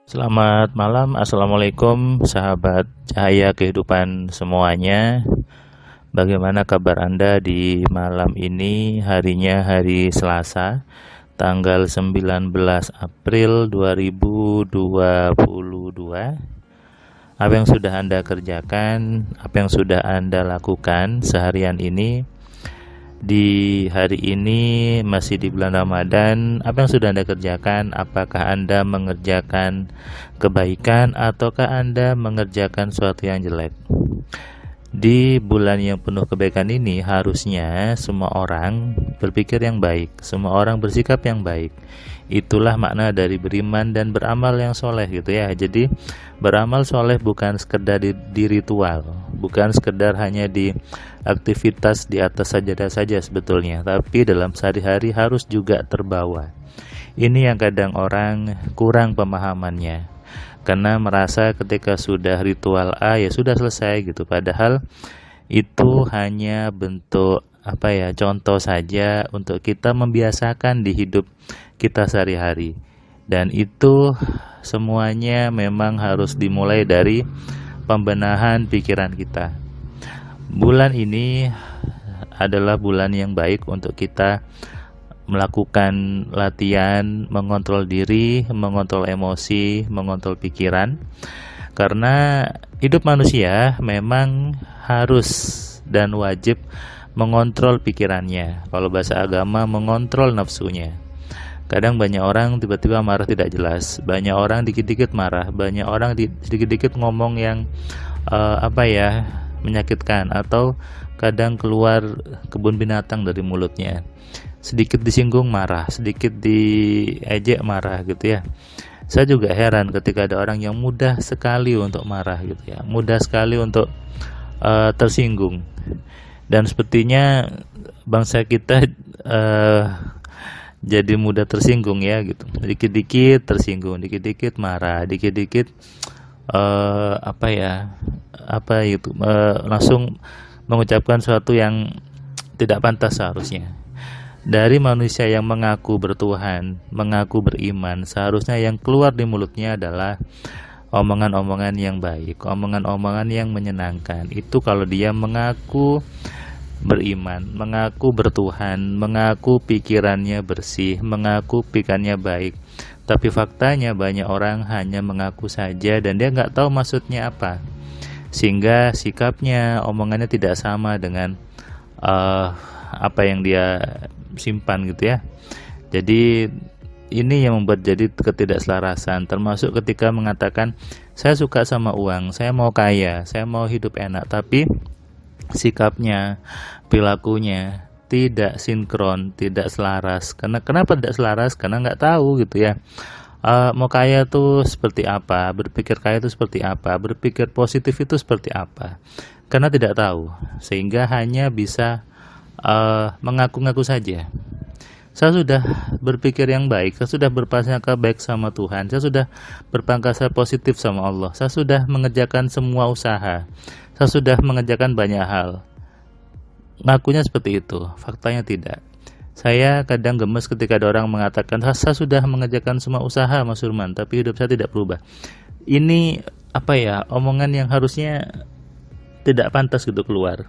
Selamat malam, Assalamualaikum sahabat cahaya kehidupan semuanya. Bagaimana kabar Anda di malam ini? Harinya hari Selasa, tanggal 19 April 2022. Apa yang sudah Anda kerjakan, apa yang sudah Anda lakukan seharian ini? Di hari ini masih di bulan Ramadan, apa yang sudah Anda kerjakan? Apakah Anda mengerjakan kebaikan ataukah Anda mengerjakan sesuatu yang jelek? Di bulan yang penuh kebaikan ini harusnya semua orang berpikir yang baik, semua orang bersikap yang baik. Itulah makna dari beriman dan beramal yang soleh gitu ya. Jadi beramal soleh bukan sekedar di ritual, bukan sekedar hanya di aktivitas di atas sajadah saja sebetulnya, tapi dalam sehari-hari harus juga terbawa. Ini yang kadang orang kurang pemahamannya, karena merasa ketika sudah ritual A ya sudah selesai gitu, padahal itu hanya bentuk contoh saja untuk kita membiasakan di hidup kita sehari-hari, dan itu semuanya memang harus dimulai dari pembenahan pikiran kita. Bulan ini adalah bulan yang baik untuk kita melakukan latihan mengontrol diri, mengontrol emosi, mengontrol pikiran, karena hidup manusia memang harus dan wajib mengontrol pikirannya. Kalau bahasa agama, mengontrol nafsunya. Kadang banyak orang tiba-tiba marah tidak jelas, banyak orang dikit-dikit marah, banyak orang dikit-dikit ngomong yang menyakitkan, atau kadang keluar kebun binatang dari mulutnya. Sedikit disinggung marah, sedikit diejek marah gitu ya. Saya juga heran ketika ada orang yang mudah sekali untuk marah gitu ya, mudah sekali untuk tersinggung. Dan sepertinya bangsa kita jadi mudah tersinggung ya gitu. Dikit-dikit tersinggung, dikit-dikit marah, dikit-dikit langsung mengucapkan sesuatu yang tidak pantas seharusnya. Dari manusia yang mengaku bertuhan, mengaku beriman, seharusnya yang keluar di mulutnya adalah omongan-omongan yang baik, omongan-omongan yang menyenangkan. Itu kalau dia mengaku beriman, mengaku bertuhan, mengaku pikirannya bersih, mengaku pikirannya baik. Tapi faktanya banyak orang hanya mengaku saja dan dia nggak tahu maksudnya apa, sehingga sikapnya, omongannya tidak sama dengan apa yang dia simpan gitu ya. Jadi ini yang membuat jadi ketidakselarasan, termasuk ketika mengatakan saya suka sama uang, saya mau kaya, saya mau hidup enak, tapi sikapnya, perilakunya tidak sinkron, tidak selaras. Kenapa tidak selaras? Karena nggak tahu gitu ya. Mau kaya tuh seperti apa, berpikir kaya itu seperti apa, berpikir positif itu seperti apa. Karena tidak tahu, sehingga hanya bisa mengaku-ngaku saja. Saya sudah berpikir yang baik, saya sudah berprasangka baik sama Tuhan, saya sudah berprasangka positif sama Allah, saya sudah mengerjakan semua usaha, saya sudah mengerjakan banyak hal. Ngakunya seperti itu, faktanya tidak. Saya kadang gemes ketika ada orang mengatakan saya sudah mengerjakan semua usaha Mas Surman, tapi hidup saya tidak berubah. Ini omongan yang harusnya tidak pantas gitu keluar.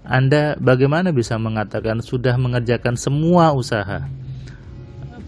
Anda bagaimana bisa mengatakan sudah mengerjakan semua usaha?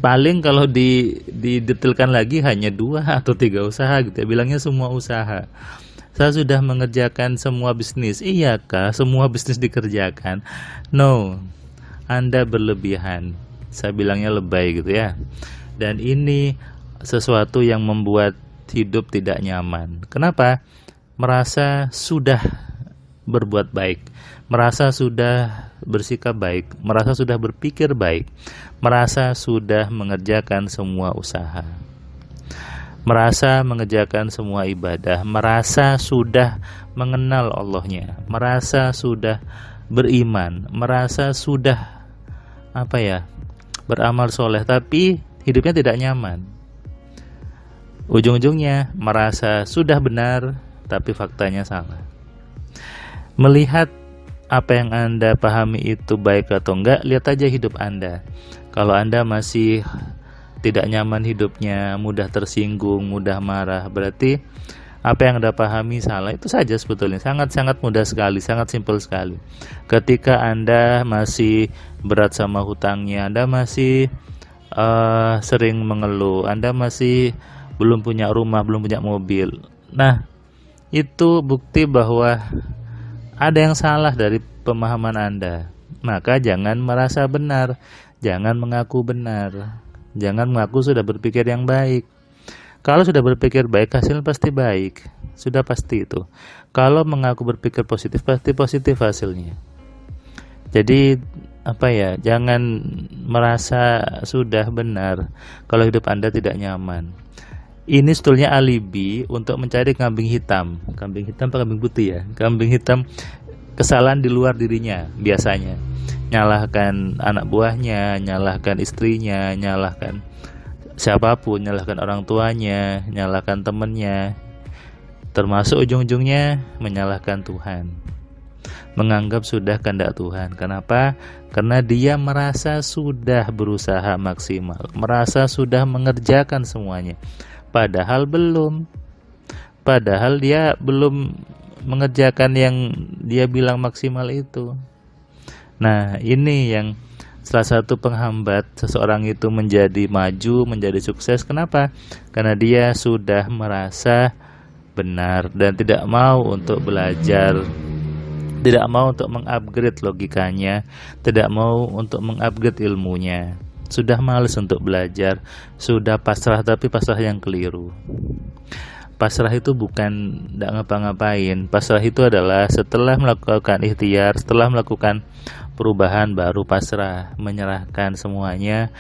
Paling kalau didetailkan lagi hanya 2 atau 3 usaha gitu ya, bilangnya semua usaha. Saya sudah mengerjakan semua bisnis. Iyakah semua bisnis dikerjakan? No, Anda berlebihan. Saya bilangnya lebay gitu ya. Dan ini sesuatu yang membuat hidup tidak nyaman. Kenapa? Merasa sudah berbuat baik, merasa sudah bersikap baik, merasa sudah berpikir baik, merasa sudah mengerjakan semua usaha, merasa mengerjakan semua ibadah, merasa sudah mengenal Allahnya, merasa sudah beriman, merasa sudah beramal soleh, tapi hidupnya tidak nyaman. Ujung-ujungnya merasa sudah benar, tapi faktanya salah. Melihat apa yang Anda pahami itu baik atau enggak, lihat aja hidup Anda. Kalau Anda masih tidak nyaman hidupnya, mudah tersinggung, mudah marah, berarti apa yang Anda pahami salah. Itu saja sebetulnya, sangat-sangat mudah sekali, sangat simpel sekali. Ketika Anda masih berat sama hutangnya, Anda masih sering mengeluh, Anda masih belum punya rumah, belum punya mobil, nah itu bukti bahwa ada yang salah dari pemahaman Anda. Maka jangan merasa benar, jangan mengaku benar, jangan mengaku sudah berpikir yang baik. Kalau sudah berpikir baik, hasilnya pasti baik. Sudah pasti itu. Kalau mengaku berpikir positif, pasti positif hasilnya. Jadi jangan merasa sudah benar kalau hidup Anda tidak nyaman. Ini sebetulnya alibi untuk mencari kambing hitam. Kambing hitam atau kambing putih ya? Kambing hitam, kesalahan di luar dirinya biasanya. Nyalahkan anak buahnya, nyalahkan istrinya, nyalahkan siapapun, nyalahkan orang tuanya, nyalahkan temannya, termasuk ujung-ujungnya menyalahkan Tuhan, menganggap sudah kehendak Tuhan. Kenapa? Karena dia merasa sudah berusaha maksimal, merasa sudah mengerjakan semuanya, padahal dia belum mengerjakan yang dia bilang maksimal itu. Nah, ini yang salah satu penghambat seseorang itu menjadi maju, menjadi sukses. Kenapa? Karena dia sudah merasa benar dan tidak mau untuk belajar, tidak mau untuk mengupgrade logikanya, tidak mau untuk mengupgrade ilmunya. Sudah malas untuk belajar, sudah pasrah, tapi pasrah yang keliru. Pasrah itu bukan tidak ngapa-ngapain. Pasrah itu adalah setelah melakukan ikhtiar, setelah melakukan perubahan, baru pasrah, menyerahkan semuanya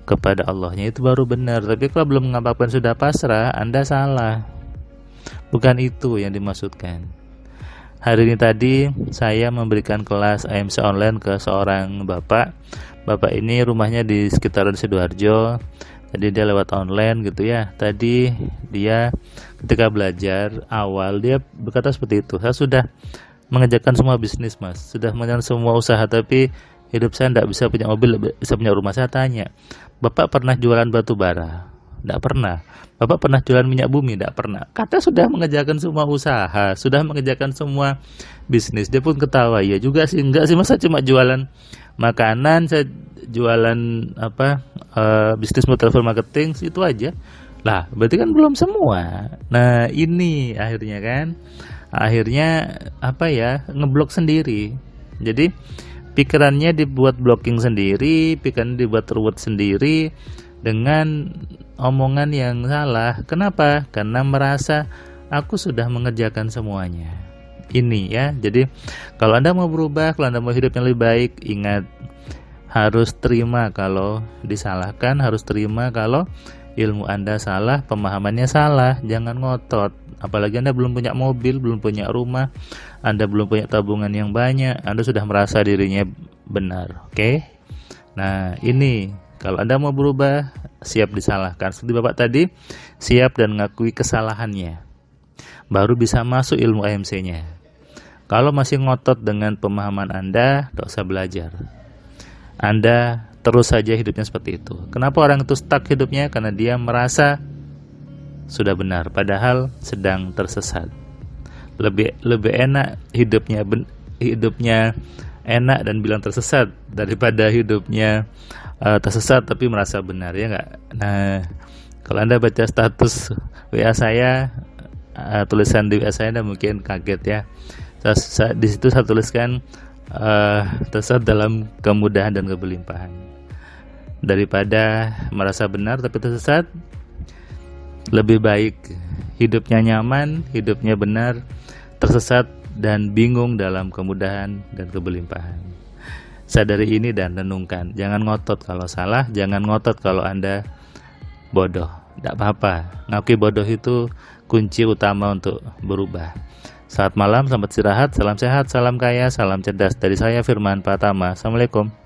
kepada Allahnya, itu baru benar. Tapi kalau belum mengapa-ngapain sudah pasrah, Anda salah. Bukan itu yang dimaksudkan. Hari ini tadi saya memberikan kelas AMC online ke seorang bapak. Bapak ini rumahnya di sekitaran Sidoarjo. Jadi dia lewat online gitu ya. Tadi dia ketika belajar awal dia berkata seperti itu. Saya sudah mengerjakan semua bisnis mas, sudah mengerjakan semua usaha, tapi hidup saya tidak bisa punya mobil, bisa punya rumah. Saya tanya, Bapak pernah jualan batu bara? Tidak pernah. Bapak pernah jualan minyak bumi? Tidak pernah. Kata sudah mengerjakan semua usaha, sudah mengerjakan semua bisnis. Dia pun ketawa, ya juga sih, enggak sih masa cuma jualan makanan, saya jualan bisnis telepon marketing, itu aja. Lah, berarti kan belum semua. Nah, ini akhirnya ngeblok sendiri. Jadi pikirannya dibuat blocking sendiri, pikiran dibuat ruwet sendiri dengan omongan yang salah. Kenapa? Karena merasa aku sudah mengerjakan semuanya. Ini ya. Jadi kalau Anda mau berubah, kalau Anda mau hidup yang lebih baik, ingat harus terima kalau disalahkan, harus terima kalau ilmu Anda salah, pemahamannya salah. Jangan ngotot. Apalagi Anda belum punya mobil, belum punya rumah, Anda belum punya tabungan yang banyak, Anda sudah merasa dirinya benar. Oke? Nah, ini kalau Anda mau berubah, siap disalahkan. Seperti Bapak tadi, siap dan mengakui kesalahannya, baru bisa masuk ilmu AMC-nya. Kalau masih ngotot dengan pemahaman Anda, tidak usah belajar. Anda terus saja hidupnya seperti itu. Kenapa orang itu stuck hidupnya? Karena dia merasa sudah benar, padahal sedang tersesat. Lebih enak hidupnya enak dan bilang tersesat daripada hidupnya tersesat tapi merasa benar, ya enggak? Nah, kalau Anda baca status WA saya, tulisan di WA saya, Anda mungkin kaget ya. Di situ saya tuliskan tersesat dalam kemudahan dan kelimpahan. Daripada merasa benar tapi tersesat, lebih baik hidupnya nyaman, hidupnya benar, tersesat dan bingung dalam kemudahan dan kelimpahan. Sadari ini dan renungkan. Jangan ngotot kalau salah, jangan ngotot kalau Anda bodoh. Tidak apa-apa. Ngakui bodoh itu kunci utama untuk berubah. Selamat malam, selamat istirahat, salam sehat, salam kaya, salam cerdas. Dari saya Firman Pratama. Assalamualaikum.